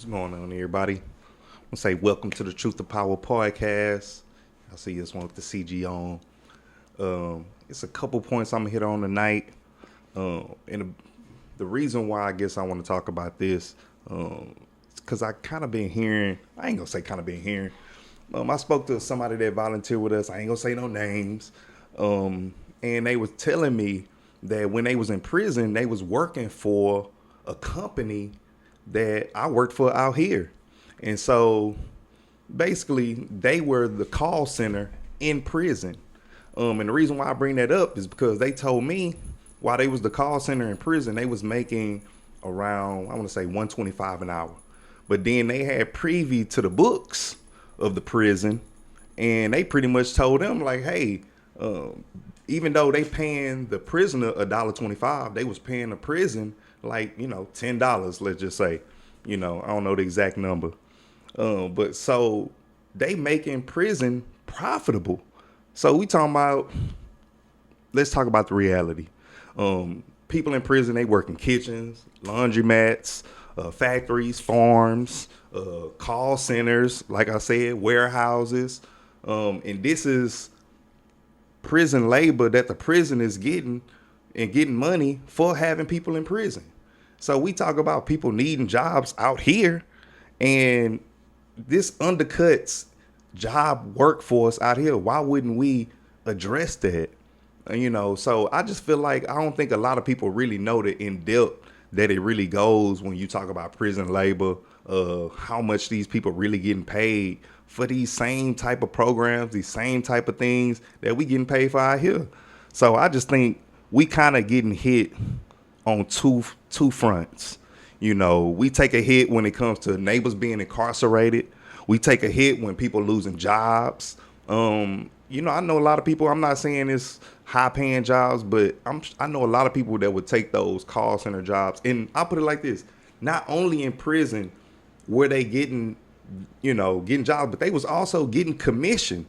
going on, everybody? I'm gonna say welcome to the Truth to Power podcast. I see this one with the CG on. It's a couple points I'm gonna hit on tonight, and the reason why I guess I want to talk about this, because I kind of been hearing. I ain't gonna say kind of been hearing. I spoke to somebody that volunteered with us. I ain't gonna say no names, and they was telling me that when they was in prison, they was working for a company that I worked for out here. And so basically they were the call center in prison. And the reason why I bring that up is because they told me while they was the call center in prison, they was making around, I want to say 125 an hour. But then they had privy to the books of the prison, and they pretty much told them like, hey, even though they paying the prisoner $1.25, they was paying the prison like, $10, let's just say. I don't know the exact number. But so they making prison profitable. So let's talk about the reality. People in prison, they work in kitchens, laundromats, factories, farms, call centers, like I said, warehouses. And this is prison labor that the prison is getting money for having people in prison. So we talk about people needing jobs out here, and this undercuts job workforce out here. Why wouldn't we address that? So I just feel like I don't think a lot of people really know the in depth that it really goes when you talk about prison labor, how much these people really getting paid for these same type of programs, these same type of things that we getting paid for out here. So I just think we kind of getting hit on two fronts. We take a hit when it comes to neighbors being incarcerated. We take a hit when people losing jobs. I know a lot of people, I'm not saying it's high paying jobs, but I know a lot of people that would take those call center jobs. And I'll put it like this, not only in prison were they getting jobs, but they was also getting commission.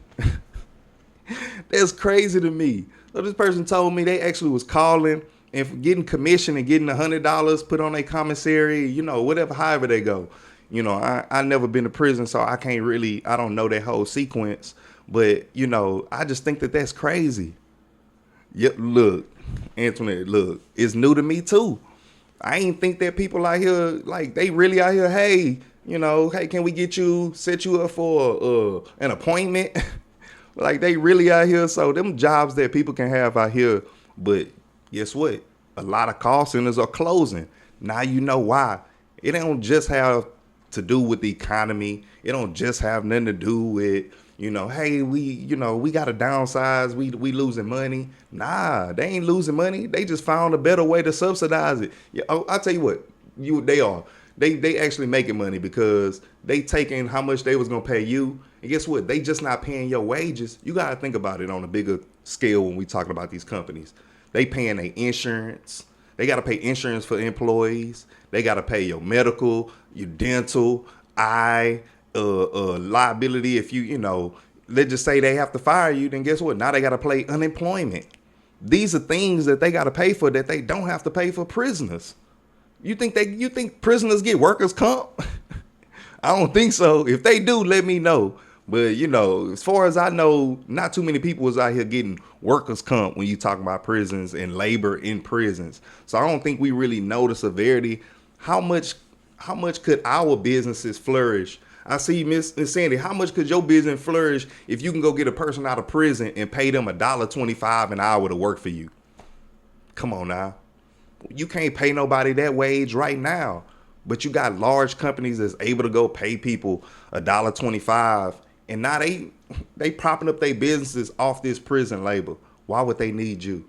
That's crazy to me. So this person told me they actually was calling and getting commission and getting $100 put on their commissary, whatever, however they go. I never been to prison, so I don't know that whole sequence. But, I just think that that's crazy. Yep, look, Antoinette, look, it's new to me too. I ain't think that people out here, like, they really out here, hey, hey, can we set you up for an appointment? Like, they really out here. So them jobs that people can have out here, but guess what? A lot of call centers are closing. Now you know why. It don't just have to do with the economy. It don't just have nothing to do with, hey, we got to downsize. We losing money. Nah, they ain't losing money. They just found a better way to subsidize it. Yeah, I'll tell you what, they are. They actually making money because they taking how much they was going to pay you. And guess what? They just not paying your wages. You got to think about it on a bigger scale when we talking about these companies. They paying their insurance. They got to pay insurance for employees. They got to pay your medical, your dental, liability. If let's just say they have to fire you, then guess what? Now they got to pay unemployment. These are things that they got to pay for that they don't have to pay for prisoners. You think prisoners get workers' comp? I don't think so. If they do, let me know. But, as far as I know, not too many people is out here getting workers' comp when you talk about prisons and labor in prisons. So I don't think we really know the severity. How much could our businesses flourish? I see Miss Sandy, how much could your business flourish if you can go get a person out of prison and pay them $1.25 an hour to work for you? Come on now. You can't pay nobody that wage right now. But you got large companies that's able to go pay people $1.25, and now they propping up their businesses off this prison labor. Why would they need you?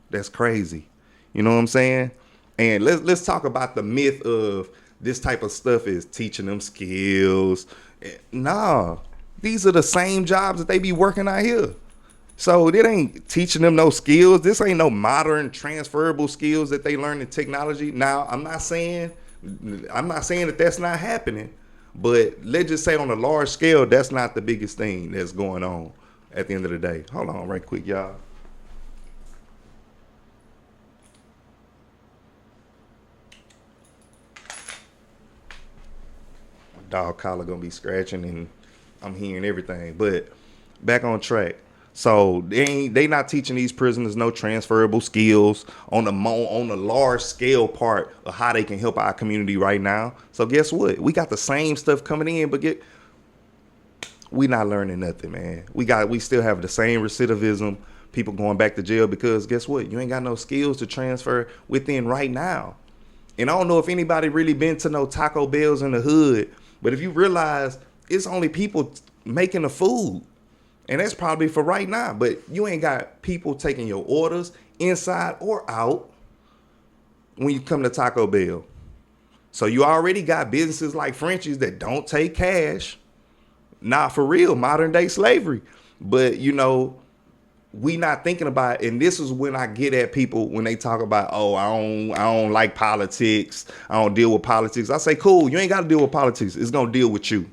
That's crazy. You know what I'm saying? And let's talk about the myth of this type of stuff is teaching them skills. Nah, these are the same jobs that they be working out here. So it ain't teaching them no skills. This ain't no modern transferable skills that they learn in technology. Now, I'm not saying that that's not happening, but let's just say on a large scale, that's not the biggest thing that's going on at the end of the day. Hold on right quick, y'all. dog collar gonna be scratching, and I'm hearing everything. But back on track. So they not teaching these prisoners no transferable skills on the large scale part of how they can help our community right now. So guess what? We got the same stuff coming in, but we not learning nothing, man. We still have the same recidivism, people going back to jail because guess what? You ain't got no skills to transfer within right now. And I don't know if anybody really been to no Taco Bells in the hood, but if you realize it's only people making the food. And that's probably for right now, but you ain't got people taking your orders inside or out when you come to Taco Bell. So you already got businesses like Frenchie's that don't take cash. Not for real, modern day slavery. But we not thinking about it. And this is when I get at people when they talk about, oh, I don't like politics. I don't deal with politics. I say, cool, you ain't got to deal with politics. It's going to deal with you.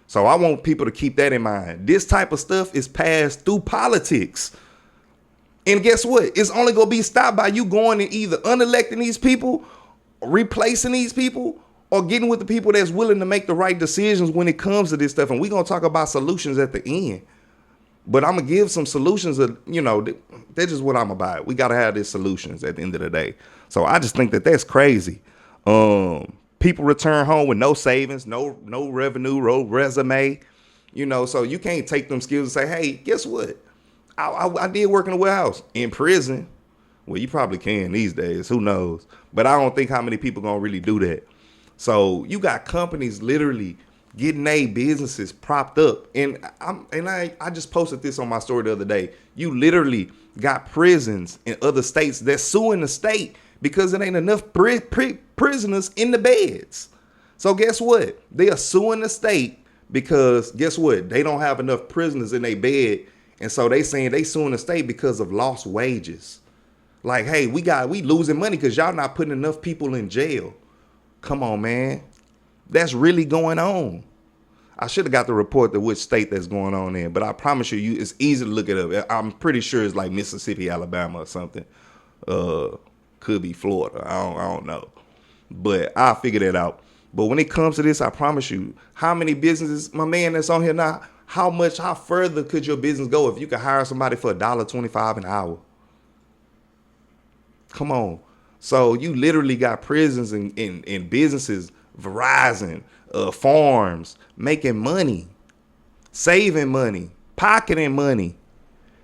So I want people to keep that in mind. This type of stuff is passed through politics. And guess what? It's only going to be stopped by you going and either unelecting these people, replacing these people, or getting with the people that's willing to make the right decisions when it comes to this stuff. And we're going to talk about solutions at the end. But I'm going to give some solutions that, that's just what I'm about. We got to have these solutions at the end of the day. So I just think that that's crazy. People return home with no savings, no revenue, no resume, so you can't take them skills and say, hey, guess what? I did work in a warehouse in prison. Well, you probably can these days. Who knows? But I don't think how many people going to really do that. So you got companies literally getting their businesses propped up. And I just posted this on my story the other day. You literally got prisons in other states that's suing the state because it ain't enough prisoners in the beds. So guess what? They are suing the state because guess what? They don't have enough prisoners in their bed. And so they saying they suing the state because of lost wages. Like, hey, we losing money because y'all not putting enough people in jail. Come on, man. That's really going on. I should have got the report to which state that's going on in, but I promise you, it's easy to look it up. I'm pretty sure it's like Mississippi, Alabama or something. Could be Florida. I don't know. But I'll figure that out. But when it comes to this, I promise you, how many businesses, my man that's on here now, how further could your business go if you could hire somebody for $1.25 an hour? Come on. So you literally got prisons and businesses, Verizon, farms, making money, saving money, pocketing money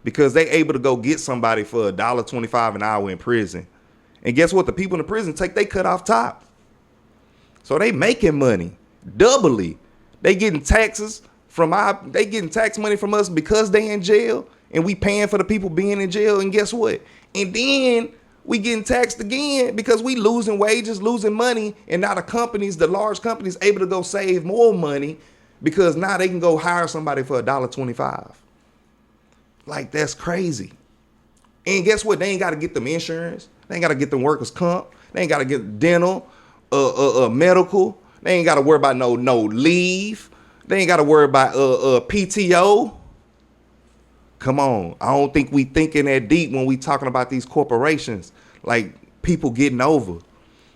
because they able to go get somebody for $1.25 an hour in prison. And guess what? The people in the prison they cut off top. So they making money doubly. They getting taxes they getting tax money from us because they in jail and we paying for the people being in jail. And guess what? And then we getting taxed again because we losing wages, losing money. And now the large companies able to go save more money because now they can go hire somebody for $1.25. Like, that's crazy. And guess what? They ain't got to get them insurance. They ain't got to get them workers' comp. They ain't got to get dental, medical. They ain't got to worry about no leave. They ain't got to worry about PTO. Come on. I don't think we thinking that deep when we talking about these corporations, like people getting over.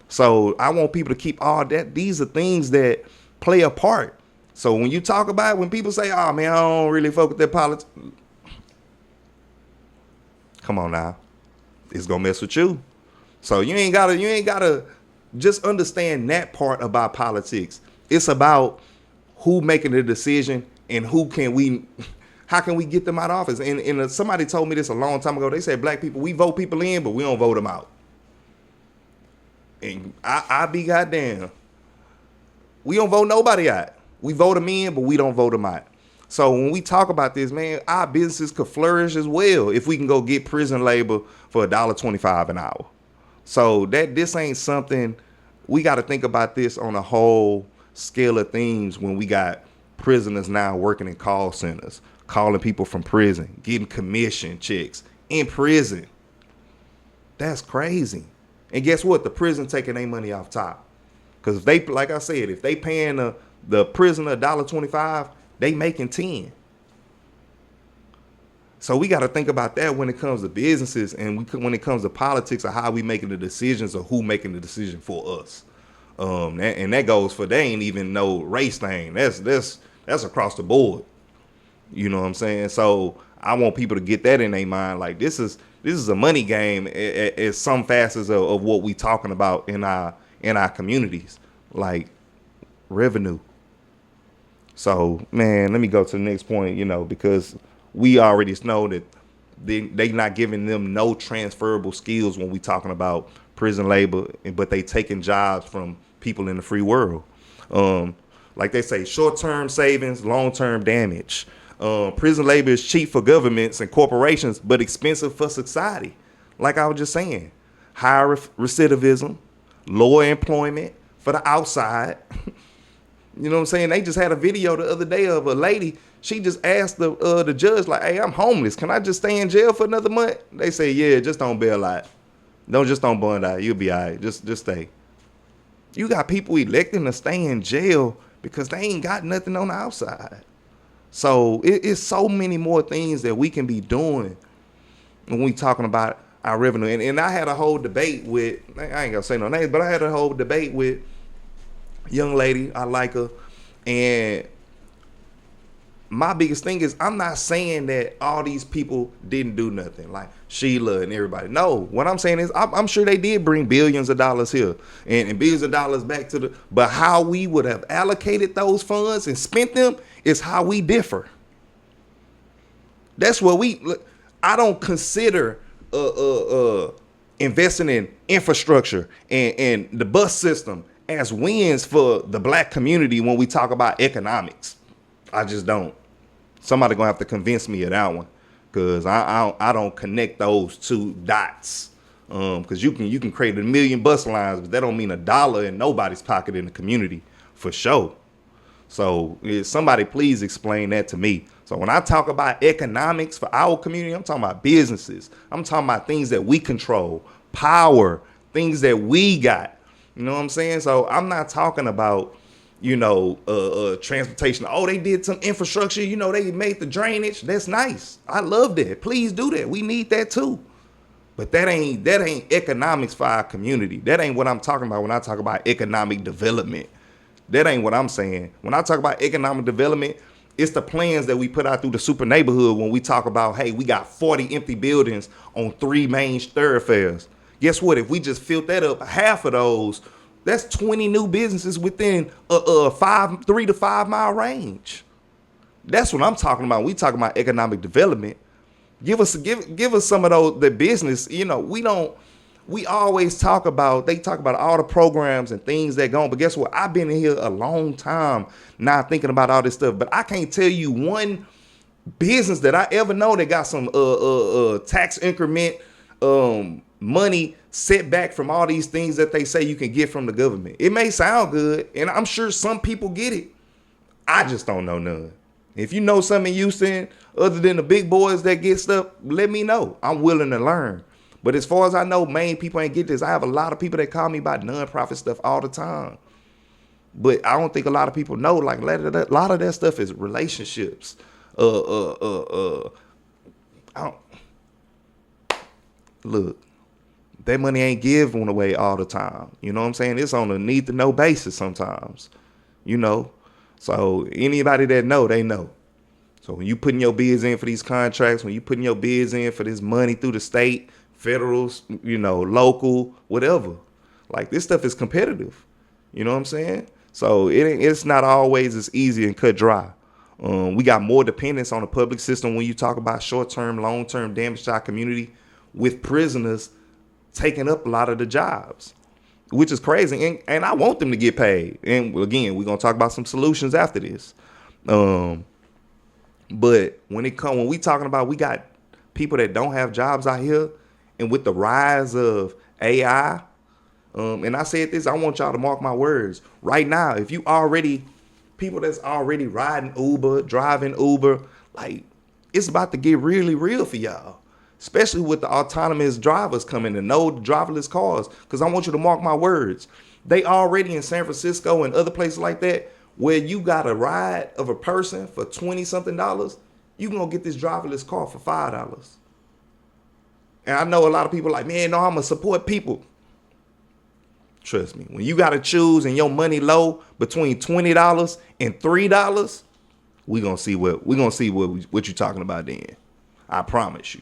So I want people to keep all that. These are things that play a part. So when you talk about it, when people say, oh man, I don't really fuck with that politics. Come on now. It's gonna mess with you. So you ain't gotta just understand that part about politics. It's about who making the decision and how can we get them out of office? And somebody told me this a long time ago. They said black people, we vote people in, but we don't vote them out. And I be goddamn. We don't vote nobody out. We vote them in, but we don't vote them out. So when we talk about this, man, our businesses could flourish as well if we can go get prison labor for $1.25 an hour. So this ain't something, we got to think about this on a whole scale of things when we got prisoners now working in call centers, calling people from prison, getting commission checks in prison. That's crazy. And guess what? The prison taking their money off top. Because if they, like I said, if they paying the prisoner $1.25, they making 10. So we got to think about that when it comes to businesses and when it comes to politics of how we making the decisions or who making the decision for us. And that goes for, they ain't even no race thing. That's across the board. You know what I'm saying? So I want people to get that in their mind. Like, this is a money game at some facets of what we talking about in our communities, like revenue. So, man, let me go to the next point, because we already know that they not giving them no transferable skills when we talking about prison labor, but they taking jobs from people in the free world. Like they say, short-term savings, long-term damage. Prison labor is cheap for governments and corporations, but expensive for society. Like I was just saying, higher recidivism, lower employment for the outside. You know what I'm saying? They just had a video the other day of a lady. She just asked the judge, like, "Hey, I'm homeless. Can I just stay in jail for another month?" They say, "Yeah, just don't bail out. Don't bond out. You'll be all right. Just stay." You got people electing to stay in jail because they ain't got nothing on the outside. So it's so many more things that we can be doing when we talking about our revenue. And I had a whole debate with, I ain't gonna say no names, but I had a whole debate with a young lady. I like her. And my biggest thing is, I'm not saying that all these people didn't do nothing, like Sheila and everybody. No, what I'm saying is, I'm sure they did bring billions of dollars here and billions of dollars back to but how we would have allocated those funds and spent them is how we differ. That's what I don't consider investing in infrastructure and the bus system as wins for the black community when we talk about economics. I just don't. Somebody gonna have to convince me of that one, because I don't connect those two dots. Because you can create 1 million bus lines, but that don't mean $1 in nobody's pocket in the community for sure. So somebody please explain that to me. So when I talk about economics for our community, I'm talking about businesses. I'm talking about things that we control, power, things that we got. You know what I'm saying? So I'm not talking about, transportation. Oh, they did some infrastructure. They made the drainage. That's nice. I love that. Please do that. We need that too. But that ain't economics for our community. That ain't what I'm talking about when I talk about economic development. That ain't what I'm saying. When I talk about economic development, it's the plans that we put out through the super neighborhood when we talk about, hey, we got 40 empty buildings on 3 main thoroughfares. Guess what? If we just filled that up, half of those, that's 20 new businesses within a 3 to 5 mile range. That's what I'm talking about. We talking about economic development. Give us some of those, the business. We always talk about, they talk about all the programs and things that go on. But guess what? I've been in here a long time now thinking about all this stuff. But I can't tell you one business that I ever know that got some tax increment money set back from all these things that they say you can get from the government. It may sound good, and I'm sure some people get it. I just don't know none. If you know something in Houston other than the big boys that get stuff, let me know. I'm willing to learn. But as far as I know, main people ain't get this. I have a lot of people that call me about nonprofit stuff all the time. But I don't think a lot of people know, like, a lot of that stuff is relationships. I don't, look, that money ain't given away all the time. You know what I'm saying? It's on a need to know basis sometimes, So anybody that know, they know. So when you putting your bids in for these contracts, when you putting your bids in for this money through the state, federal, local, whatever, like, this stuff is competitive. You know what I'm saying? So it's not always as easy and cut dry. We got more dependence on the public system when you talk about short-term, long-term damage to our community, with prisoners taking up a lot of the jobs, which is crazy. And I want them to get paid. And again, we're going to talk about some solutions after this. But when we talking about, we got people that don't have jobs out here, and with the rise of AI, and I said this, I want y'all to mark my words. Right now, if you people that's already riding Uber, driving Uber, like, it's about to get really real for y'all. Especially with the autonomous drivers coming and no driverless cars. Because I want you to mark my words. They already in San Francisco and other places like that, where you got a ride of a person for $20-something, you gonna get this driverless car for $5. And I know a lot of people like, man, no, I'm gonna support people. Trust me. When you gotta choose and your money low between $20 and $3, we gonna see what you talking about then. I promise you.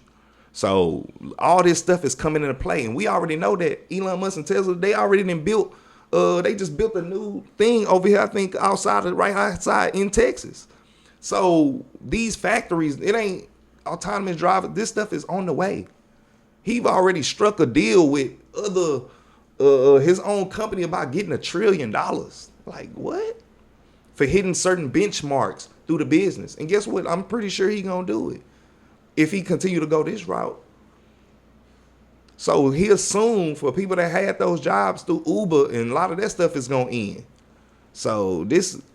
So all this stuff is coming into play, and we already know that Elon Musk and Tesla, they already done built. They just built a new thing over here. I think right outside in Texas. So these factories, it ain't autonomous driver. This stuff is on the way. He've already struck a deal with his own company about getting $1 trillion. Like what? For hitting certain benchmarks through the business. And guess what? I'm pretty sure he gonna do it if he continue to go this route. So he assumed for people that had those jobs through Uber and a lot of that stuff is gonna end. So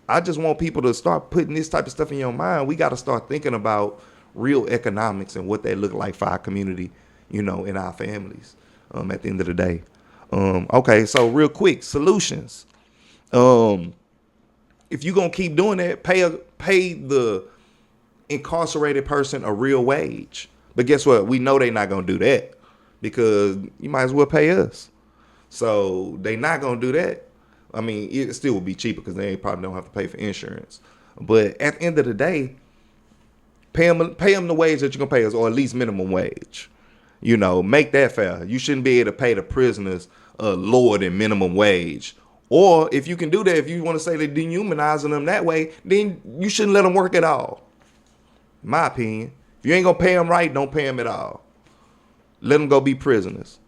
I just want people to start putting this type of stuff in your mind. We got to start thinking about real economics and what they look like for our community, and our families. At the end of the day. Okay, so real quick, solutions. If you're gonna keep doing that, pay the incarcerated person a real wage. But guess what? We know they're not gonna do that because you might as well pay us. So they not gonna do that. I mean, it still would be cheaper because they probably don't have to pay for insurance. But at the end of the day, pay them the wage that you're gonna pay us, or at least minimum wage. Make that fair. You shouldn't be able to pay the prisoners lower than minimum wage. Or if you can do that, if you want to say they're dehumanizing them that way, then you shouldn't let them work at all. In my opinion, if you ain't gonna pay them right, don't pay them at all. Let them go be prisoners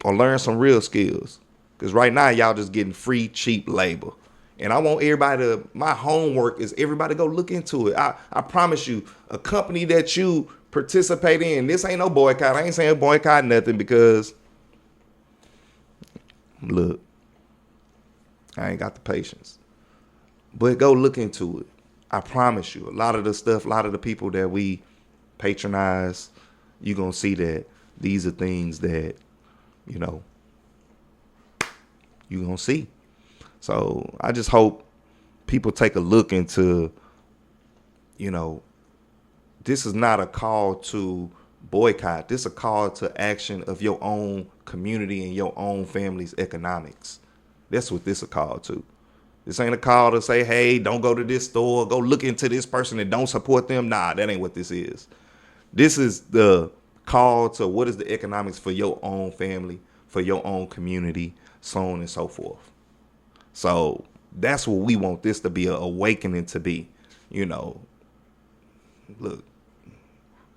or learn some real skills. Because right now, y'all just getting free, cheap labor. And I want everybody my homework is everybody go look into it. I promise you, a company that you participate in, this ain't no boycott. I ain't saying boycott nothing because, look, I ain't got the patience. But go look into it. I promise you, a lot of the people that we patronize, you're going to see that these are things that, you're going to see. So I just hope people take a look into, this is not a call to boycott. This is a call to action of your own community and your own family's economics. That's what this is a call to. This ain't a call to say, hey, don't go to this store, go look into this person and don't support them. Nah, that ain't what this is. This is the call to what is the economics for your own family, for your own community, so on and so forth. So that's what we want this to be, an awakening to be. Look,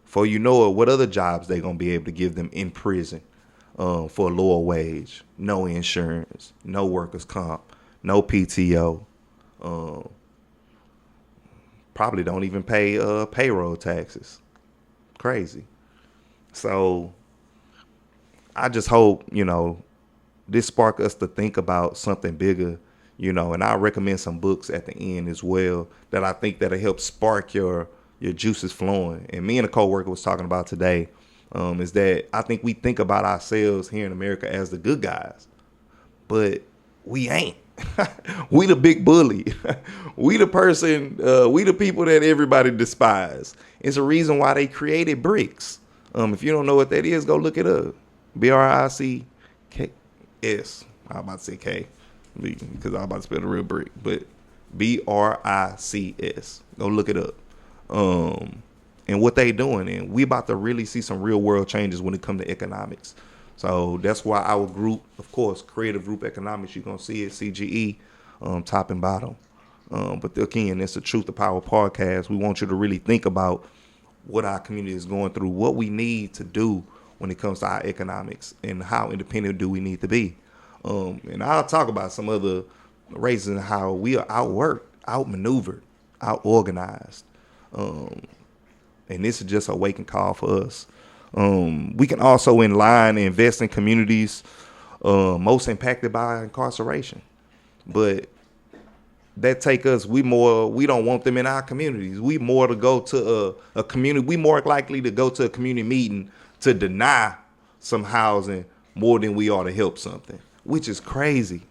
for what other jobs they gonna be able to give them in prison for a lower wage, no insurance, no workers' comp, no PTO, probably don't even pay payroll taxes. Crazy. So I just hope, this spark us to think about something bigger, and I recommend some books at the end as well that I think that'll help spark your juices flowing. And me and a coworker was talking about today is that I think we think about ourselves here in America as the good guys, but we ain't. We the big bully. We the person, we the people that everybody despise. It's a reason why they created BRICS. If you don't know what that is, go look it up. BRICS. I was about to say K because I was about to spell the real brick, but BRICS. Go look it up. And what they doing, and we about to really see some real world changes when it comes to economics. So that's why our group, of course, Creative Group Economics, you're gonna see it, CGE, top and bottom. But again, it's the Truth to Power podcast. We want you to really think about what our community is going through, what we need to do when it comes to our economics, and how independent do we need to be. And I'll talk about some other races and how we are outworked, outmaneuvered, outorganized. And this is just a wake and call for us. We can also in line invest in communities most impacted by incarceration. But that take us, we don't want them in our communities. We more to go to a community. We more likely to go to a community meeting to deny some housing more than we are to help something, which is crazy.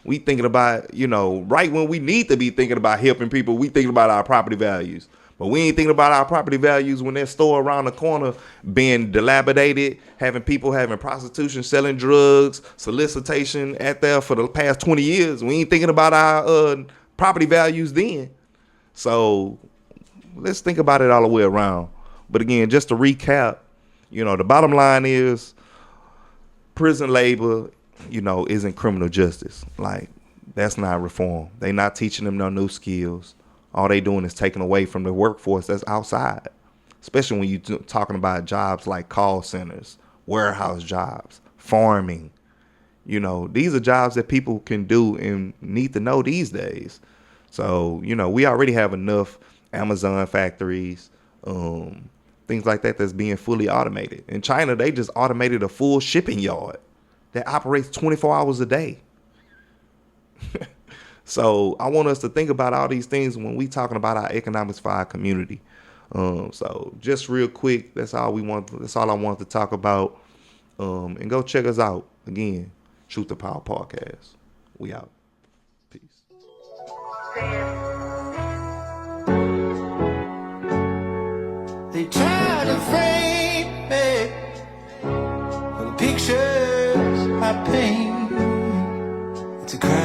We thinking about, right when we need to be thinking about helping people, we thinking about our property values. But we ain't thinking about our property values when that store around the corner being dilapidated, having people having prostitution, selling drugs, solicitation at there for the past 20 years. We ain't thinking about our property values then. So let's think about it all the way around. But again, just to recap, the bottom line is prison labor, isn't criminal justice. Like, that's not reform. They not teaching them no new skills. All they doing is taking away from the workforce that's outside, especially when you're talking about jobs like call centers, warehouse jobs, farming. These are jobs that people can do and need to know these days. So, we already have enough Amazon factories, things like that that's being fully automated. In China, they just automated a full shipping yard that operates 24 hours a day. So I want us to think about all these things when we talking about our economics for our community. So just real quick, that's all I want to talk about. And go check us out again. Truth to Power Podcast. We out. Peace. They try to frame me with the pictures I paint. It's a crime.